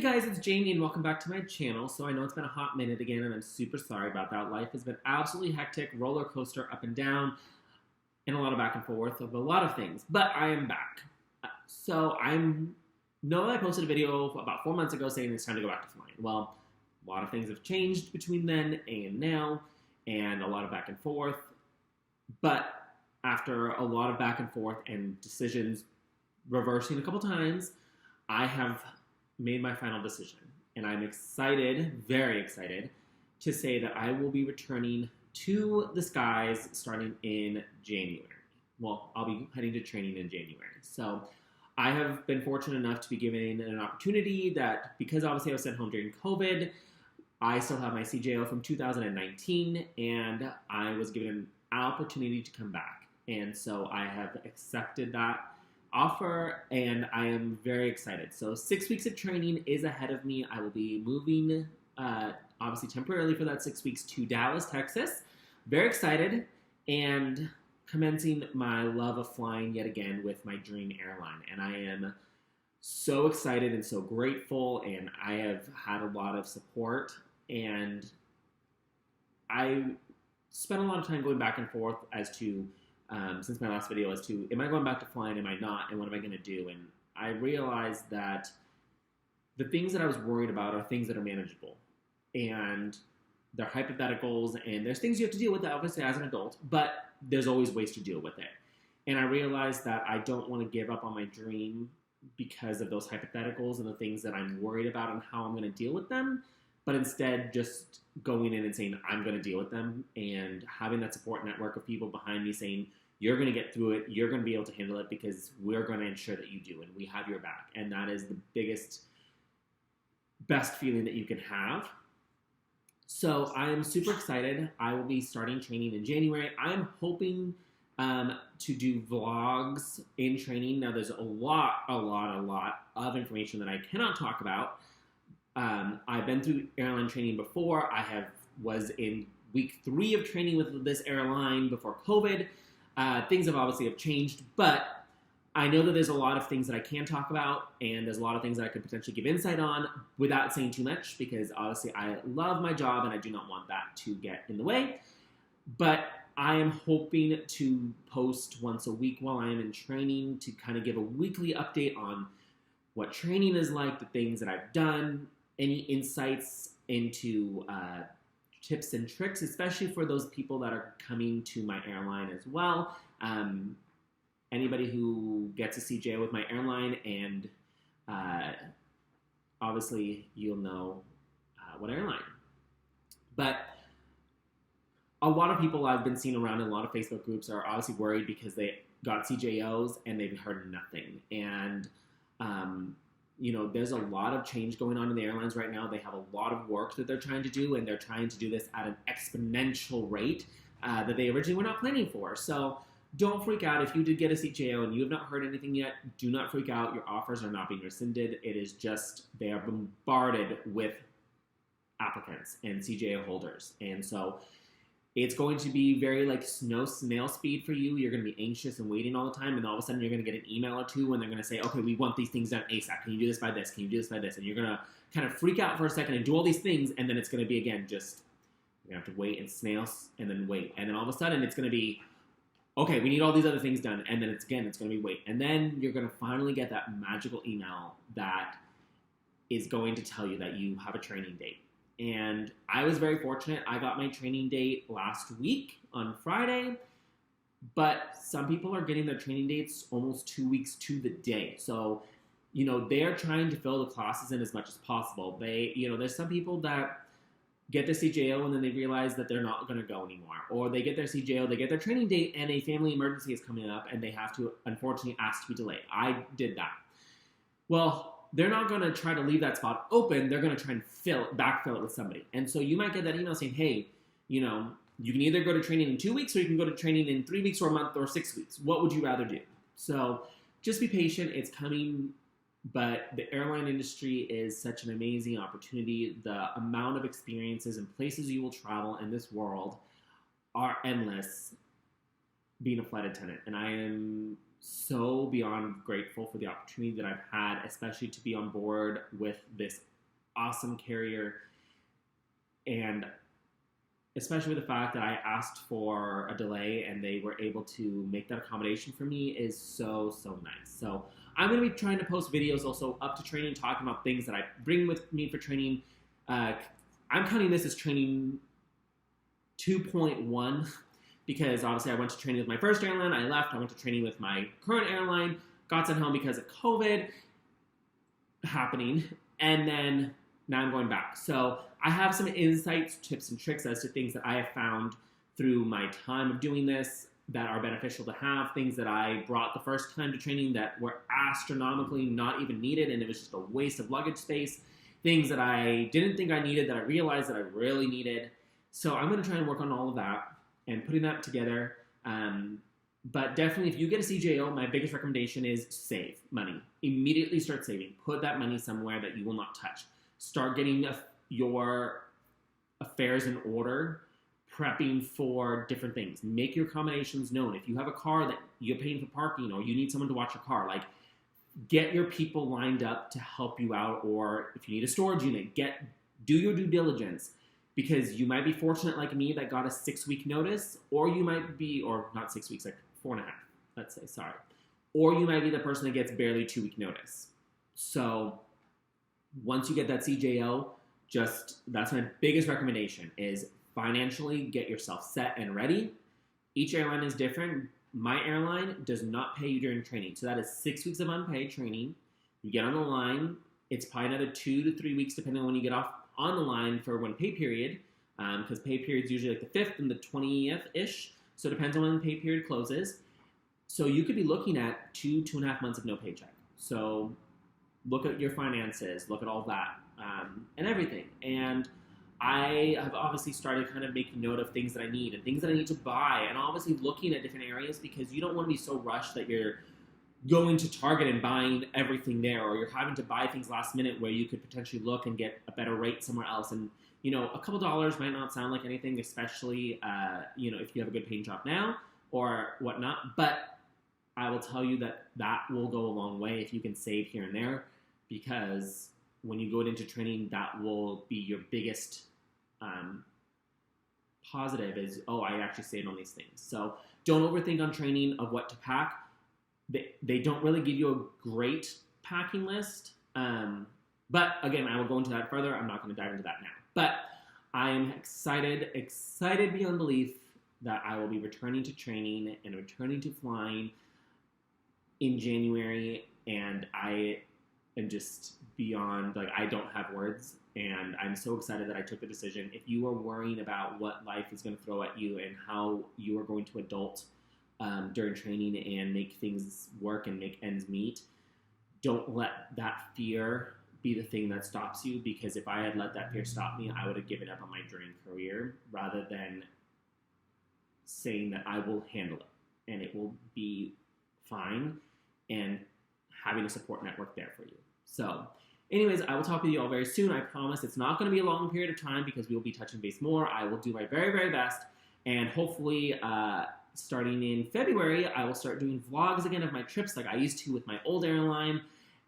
guys, it's Jamie and welcome back to my channel. So I know it's been a hot minute again and I'm super sorry about that. Life has been absolutely hectic, roller coaster up and down, and a lot of back and forth of a lot of things. But I am back. So I posted a video about 4 months ago saying it's time to go back to flying. Well, a lot of things have changed between then and now, and a lot of back and forth. But after a lot of back and forth and decisions reversing a couple times, I have made my final decision, and I'm excited, very excited, to say that I will be returning to the skies starting in January. Well, I'll be heading to training in January. So I have been fortunate enough to be given an opportunity that, because obviously I was sent home during COVID, I still have my CJO from 2019, and I was given an opportunity to come back. And so I have accepted that offer, and I am very excited. So 6 weeks of training is ahead of me. I will be moving, obviously temporarily for that 6 weeks, to Dallas, Texas. Very excited, and commencing my love of flying yet again with my dream airline. And I am so excited and so grateful, and I have had a lot of support, and I spent a lot of time going back and forth as to since my last video as to, am I going back to flying, am I not, and what am I going to do? And I realized that the things that I was worried about are things that are manageable. And they're hypotheticals, and there's things you have to deal with, obviously, as an adult, but there's always ways to deal with it. And I realized that I don't want to give up on my dream because of those hypotheticals and the things that I'm worried about and how I'm going to deal with them, but instead just going in and saying, I'm going to deal with them, and having that support network of people behind me saying, you're going to get through it, you're going to be able to handle it, because we're going to ensure that you do, and we have your back. And that is the biggest, best feeling that you can have. So I am super excited. I will be starting training in January. I'm hoping to do vlogs in training. Now, there's a lot of information that I cannot talk about. I've been through airline training before. Was in week 3 of training with this airline before COVID. Things have changed, but I know that there's a lot of things that I can talk about, and there's a lot of things that I could potentially give insight on without saying too much, because obviously I love my job and I do not want that to get in the way. But I am hoping to post once a week while I am in training to kind of give a weekly update on what training is like, the things that I've done, any insights into tips and tricks, especially for those people that are coming to my airline as well. Anybody who gets a CJO with my airline, and obviously you'll know what airline. But a lot of people I've been seeing around in a lot of Facebook groups are obviously worried because they got CJOs and they've heard nothing. And there's a lot of change going on in the airlines right now. They have a lot of work that they're trying to do, and they're trying to do this at an exponential rate that they originally were not planning for. So don't freak out. If you did get a CJO and you have not heard anything yet, do not freak out. Your offers are not being rescinded. It is just, they are bombarded with applicants and CJO holders. And so it's going to be very like snail speed for you. You're going to be anxious and waiting all the time, and all of a sudden you're going to get an email or two, and they're going to say, okay, we want these things done ASAP. Can you do this by this? Can you do this by this? And you're going to kind of freak out for a second and do all these things, and then it's going to be, again, just, you're going to have to wait and snails, and then wait. And then all of a sudden it's going to be, okay, we need all these other things done, and then it's going to be wait. And then you're going to finally get that magical email that is going to tell you that you have a training date. And I was very fortunate. I got my training date last week on Friday, but some people are getting their training dates almost 2 weeks to the day. So, they're trying to fill the classes in as much as possible. There's some people that get their CJO and then they realize that they're not going to go anymore. Or they get their CJO, they get their training date, and a family emergency is coming up, and they have to, unfortunately, ask to be delayed. I did that. Well, they're not going to try to leave that spot open. They're going to try and backfill it with somebody. And so you might get that email saying, hey, you can either go to training in 2 weeks, or you can go to training in 3 weeks or a month or 6 weeks. What would you rather do? So just be patient. It's coming. But the airline industry is such an amazing opportunity. The amount of experiences and places you will travel in this world are endless being a flight attendant. And I am so beyond grateful for the opportunity that I've had, especially to be on board with this awesome carrier, and especially with the fact that I asked for a delay and they were able to make that accommodation for me is so, so nice. So I'm going to be trying to post videos also up to training, talking about things that I bring with me for training. I'm counting this as training 2.1 because obviously I went to training with my first airline. I left. I went to training with my current airline. Got sent home because of COVID happening. And then now I'm going back. So I have some insights, tips, and tricks as to things that I have found through my time of doing this that are beneficial to have, things that I brought the first time to training that were astronomically not even needed, and it was just a waste of luggage space, things that I didn't think I needed that I realized that I really needed. So I'm going to try and work on all of that and putting that together. But definitely, if you get a CJO, my biggest recommendation is save money. Immediately start saving. Put that money somewhere that you will not touch. Start getting your affairs in order, prepping for different things. Make your accommodations known. If you have a car that you're paying for parking or you need someone to watch your car, like get your people lined up to help you out. Or if you need a storage unit, do your due diligence. Because you might be fortunate like me that got a 6-week notice, or you might be, or not 6 weeks, like 4.5, let's say, sorry. Or you might be the person that gets barely 2-week notice. So once you get that CJO, that's my biggest recommendation is financially get yourself set and ready. Each airline is different. My airline does not pay you during training. So that is 6 weeks of unpaid training. You get on the line. It's probably another 2 to 3 weeks depending on when you get off on the line for when pay period, because pay period is usually like the 5th and the 20th-ish, so it depends on when the pay period closes. So you could be looking at 2.5 months of no paycheck. So look at your finances, look at all that, and everything. And I have obviously started kind of making note of things that I need and things that I need to buy, and obviously looking at different areas because you don't want to be so rushed that you're going to Target and buying everything there, or you're having to buy things last minute where you could potentially look and get a better rate somewhere else. And, a couple dollars might not sound like anything, especially, if you have a good paying job now or whatnot. But I will tell you that will go a long way if you can save here and there, because when you go into training, that will be your biggest positive is, I actually saved on these things. So don't overthink on training of what to pack. They don't really give you a great packing list. But again, I will go into that further. I'm not going to dive into that now. But I am excited beyond belief that I will be returning to training and returning to flying in January. And I am just beyond, I don't have words. And I'm so excited that I took the decision. If you are worrying about what life is going to throw at you and how you are going to adult during training and make things work and make ends meet, don't let that fear be the thing that stops you, because if I had let that fear stop me, I would have given up on my dream career rather than saying that I will handle it and it will be fine and having a support network there for you. So anyways, I will talk with you all very soon. I promise it's not going to be a long period of time because we will be touching base more. I will do my very, very best, and hopefully starting in February, I will start doing vlogs again of my trips like I used to with my old airline.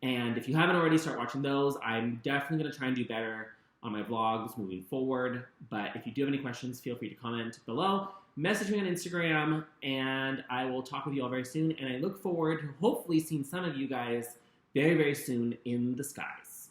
And if you haven't already, start watching those. I'm definitely going to try and do better on my vlogs moving forward. But if you do have any questions, feel free to comment below. Message me on Instagram, and I will talk with you all very soon. And I look forward to hopefully seeing some of you guys very, very soon in the skies.